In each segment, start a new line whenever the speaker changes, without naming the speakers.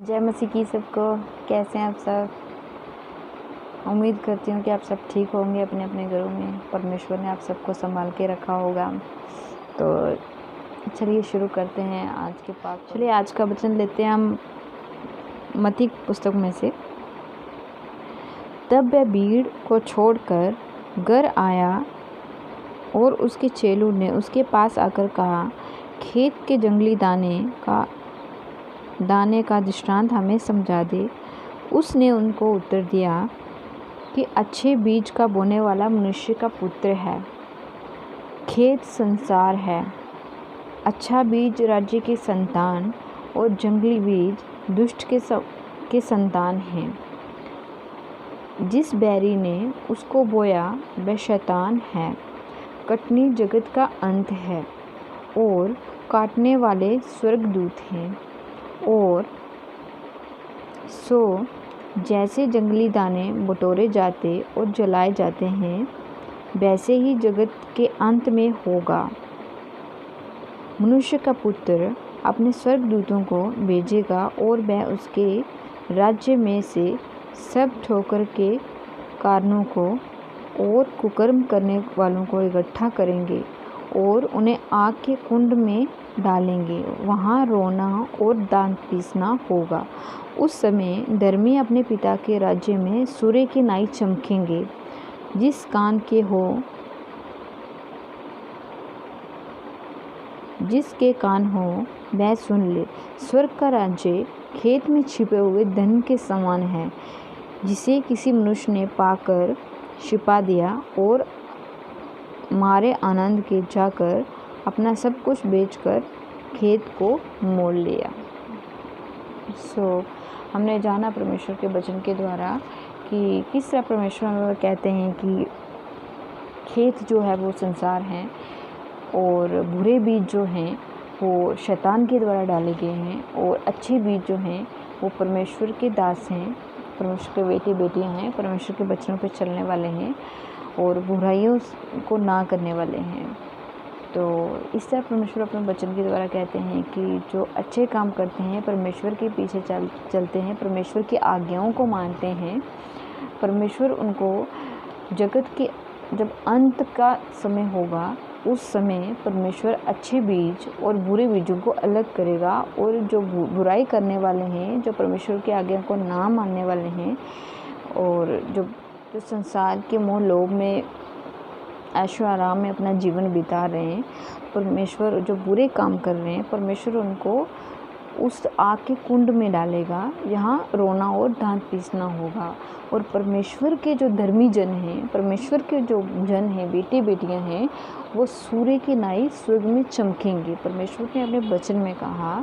जय मसीह की सबको। कैसे हैं आप सब? उम्मीद करती हूँ कि आप सब ठीक होंगे अपने अपने घरों में। परमेश्वर ने आप सबको संभाल के रखा होगा। तो चलिए शुरू करते हैं आज के पाठ। चलिए आज का वचन लेते हैं हम मत्ती पुस्तक में से। तब वह भीड़ को छोड़कर घर आया और उसके चेलों ने उसके पास आकर कहा, खेत के जंगली दाने का दृष्टांत हमें समझा दे। उसने उनको उत्तर दिया कि अच्छे बीज का बोने वाला मनुष्य का पुत्र है। खेत संसार है। अच्छा बीज राज्य की संतान और जंगली बीज दुष्ट के संतान हैं। जिस बैरी ने उसको बोया वह शैतान है। कटनी जगत का अंत है और काटने वाले स्वर्गदूत हैं। और सो जैसे जंगली दाने बटोरे जाते और जलाए जाते हैं, वैसे ही जगत के अंत में होगा। मनुष्य का पुत्र अपने स्वर्गदूतों को भेजेगा और वह उसके राज्य में से सब ठोकर के कारणों को और कुकर्म करने वालों को इकट्ठा करेंगे और उन्हें आग के कुंड में डालेंगे। वहाँ रोना और दांत पीसना होगा। उस समय धर्मी अपने पिता के राज्य में सूर्य की नाई चमकेंगे। जिसके कान हो वह सुन ले। स्वर्ग का राज्य खेत में छिपे हुए धन के समान है, जिसे किसी मनुष्य ने पाकर छिपा दिया और मारे आनंद के जाकर अपना सब कुछ बेचकर खेत को मोल लिया। हमने जाना परमेश्वर के वचन के द्वारा कि किस तरह परमेश्वर हमें कहते हैं कि खेत जो है वो संसार है और बुरे बीज जो हैं वो शैतान के द्वारा डाले गए हैं और अच्छे बीज जो हैं वो परमेश्वर के दास हैं, परमेश्वर के बेटे बेटियां हैं, परमेश्वर के वचनों पर चलने वाले हैं और बुराइयों को ना करने वाले हैं। तो इस तरह परमेश्वर अपने वचन के द्वारा कहते हैं कि जो अच्छे काम करते हैं, परमेश्वर के पीछे चलते हैं, परमेश्वर की आज्ञाओं को मानते हैं, परमेश्वर उनको जगत के जब अंत का समय होगा उस समय परमेश्वर अच्छे बीज और बुरे बीजों को अलग करेगा और जो बुराई करने वाले हैं, जो परमेश्वर की आज्ञा को ना मानने वाले हैं और जो संसार के मोह लोभ में ऐशो आराम में अपना जीवन बिता रहे हैं, परमेश्वर जो बुरे काम कर रहे हैं, परमेश्वर उनको उस आग के कुंड में डालेगा। यहाँ रोना और दांत पीसना होगा। और परमेश्वर के जो धर्मी जन हैं, परमेश्वर के जो जन हैं, बेटे बेटियां हैं, वो सूर्य की नाई स्वर्ग में चमकेंगे। परमेश्वर ने अपने वचन में कहा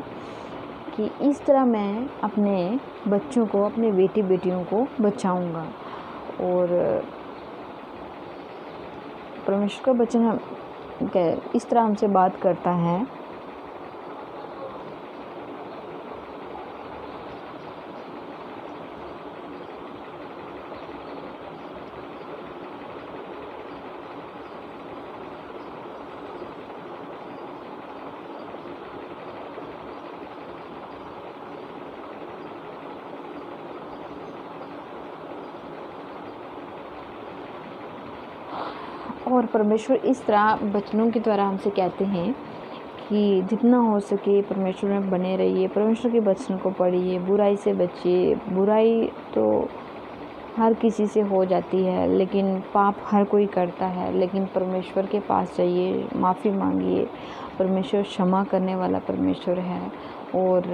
कि इस तरह मैं अपने बच्चों को, अपने बेटे बेटियों को बचाऊंगा। और परमेश्वर का वचन इस तरह हमसे बात करता है और परमेश्वर इस तरह वचनों के द्वारा हमसे कहते हैं कि जितना हो सके परमेश्वर में बने रहिए, परमेश्वर के वचन को पढ़िए, बुराई से बचिए। बुराई तो हर किसी से हो जाती है, लेकिन पाप हर कोई करता है, लेकिन परमेश्वर के पास जाइए, माफ़ी मांगिए। परमेश्वर क्षमा करने वाला परमेश्वर है और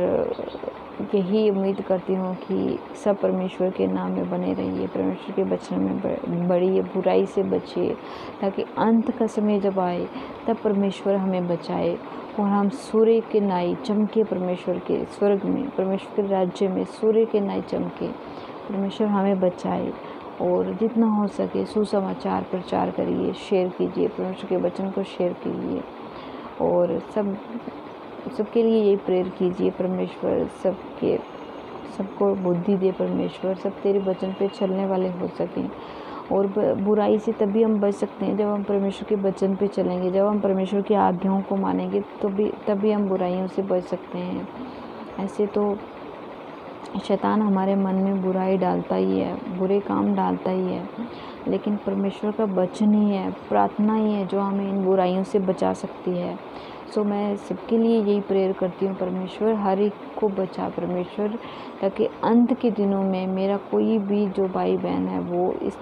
यही उम्मीद करती हूँ कि सब परमेश्वर के नाम में बने रहिए, परमेश्वर के वचन में बढ़िए, बुराई से बचिए, ताकि अंत का समय जब आए तब परमेश्वर हमें बचाए और हम सूर्य के नाई चमके। परमेश्वर के स्वर्ग में, परमेश्वर के राज्य में सूर्य के नाई चमके। परमेश्वर हमें बचाए और जितना हो सके सुसमाचार प्रचार करिए, शेयर कीजिए, परमेश्वर के वचन को शेयर कीजिए और सबके लिए यही प्रेयर कीजिए। परमेश्वर सबको बुद्धि दे, परमेश्वर सब तेरे वचन पे चलने वाले हो सकें। और बुराई से तभी हम बच सकते हैं जब हम परमेश्वर के वचन पे चलेंगे, जब हम परमेश्वर की आज्ञाओं को मानेंगे, तो तभी हम बुराइयों से बच सकते हैं। ऐसे तो शैतान हमारे मन में बुराई डालता ही है, बुरे काम डालता ही है, लेकिन परमेश्वर का वचन ही है, प्रार्थना ही है जो हमें इन बुराइयों से बचा सकती है। सो मैं सबके लिए यही प्रेयर करती हूँ, परमेश्वर हर एक को बचा परमेश्वर, ताकि अंत के दिनों में मेरा कोई भी जो भाई बहन है वो इस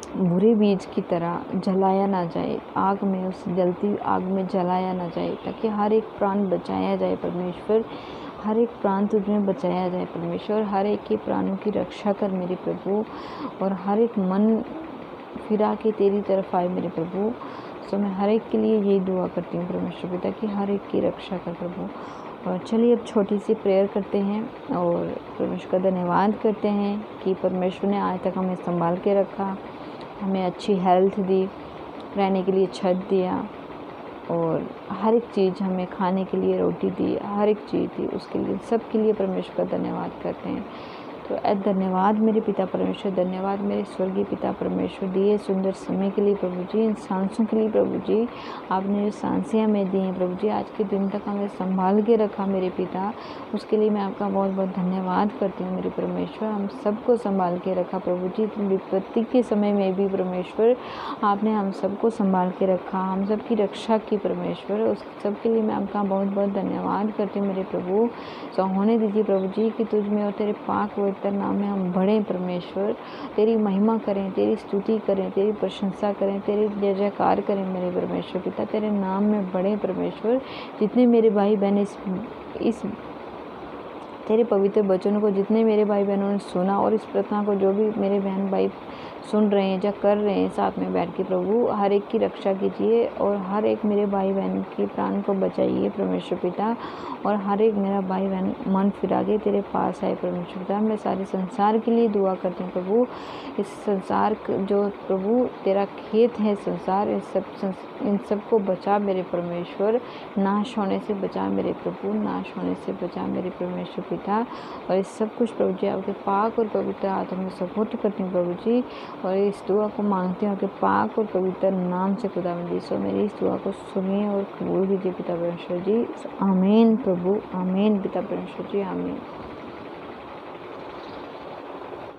बुरे बीज की तरह जलाया ना जाए, आग में, उस जलती आग में जलाया ना जाए, ताकि हर एक प्राण बचाया जाए परमेश्वर, हर एक प्राण तुझमें बचाया जाए परमेश्वर, हर एक के प्राणों की रक्षा कर मेरे प्रभु, और हर एक मन फिरा के तेरी तरफ आए मेरे प्रभु। सो मैं हर एक के लिए यही दुआ करती हूँ परमेश्वर पिता कि हर एक की रक्षा कर प्रभु। और चलिए अब छोटी सी प्रेयर करते हैं और परमेश्वर का धन्यवाद करते हैं कि परमेश्वर ने आज तक हमें संभाल के रखा, हमें अच्छी हेल्थ दी, रहने के लिए छत दिया, और हर एक चीज़ हमें खाने के लिए रोटी दी, हर एक चीज़ दी, उसके लिए सब के लिए परमेश्वर का धन्यवाद करते हैं। तो धन्यवाद मेरे पिता परमेश्वर, धन्यवाद मेरे स्वर्गीय पिता परमेश्वर, दिए सुंदर समय के लिए प्रभु जी, इन सांसों के लिए प्रभु जी, आपने जो सांसें हमें दी हैं प्रभु जी, आज के दिन तक हमें संभाल के रखा मेरे पिता, उसके लिए मैं आपका बहुत बहुत धन्यवाद करती हूँ मेरे परमेश्वर। हम सबको संभाल के रखा प्रभु जी, विपत्ति के समय में भी परमेश्वर आपने हम सबको संभाल के रखा, हम सब की रक्षा की परमेश्वर, उस सब के लिए मैं आपका बहुत बहुत धन्यवाद करती हूँ मेरे प्रभु। सो होने दीजिए प्रभु जी कि तुझ में और तेरे पाक पवित्र नाम में हम बढ़ें परमेश्वर, तेरी महिमा करें, तेरी स्तुति करें, तेरी प्रशंसा करें, तेरी जय जयकार करें मेरे परमेश्वर पिता, तेरे नाम में बढ़ें परमेश्वर। जितने मेरे भाई बहन इस तेरे पवित्र वचनों को, जितने मेरे भाई बहनों ने सुना, और इस प्रार्थना को जो भी मेरे बहन भाई सुन रहे हैं या कर रहे हैं साथ में बैठ के प्रभु, हर एक की रक्षा कीजिए, और हर एक मेरे भाई बहन के प्राण को बचाइए परमेश्वर पिता, और हर एक मेरा भाई बहन मन फिरा के तेरे पास आए परमेश्वर पिता। मैं सारे संसार के लिए दुआ करती हूँ प्रभु, इस संसार जो प्रभु तेरा खेत है संसार, इन सब को बचा मेरे परमेश्वर, नाश होने से बचा मेरे प्रभु, नाश होने से बचा मेरे परमेश्वर पिता। और इस सब कुछ प्रभु जी आपके पाक और पवित्र हाथों में सपोर्ट करती हूँ प्रभु जी, और इस दुआ को मांगती हूँ आपके पाक और पवित्र नाम से खुदावंद। सो मेरी इस दुआ को सुनिए और कबूल कीजिए पिता परमेश्वर जी, आमीन प्रभु, आमीन पिता परमेश्वर जी, आमीन।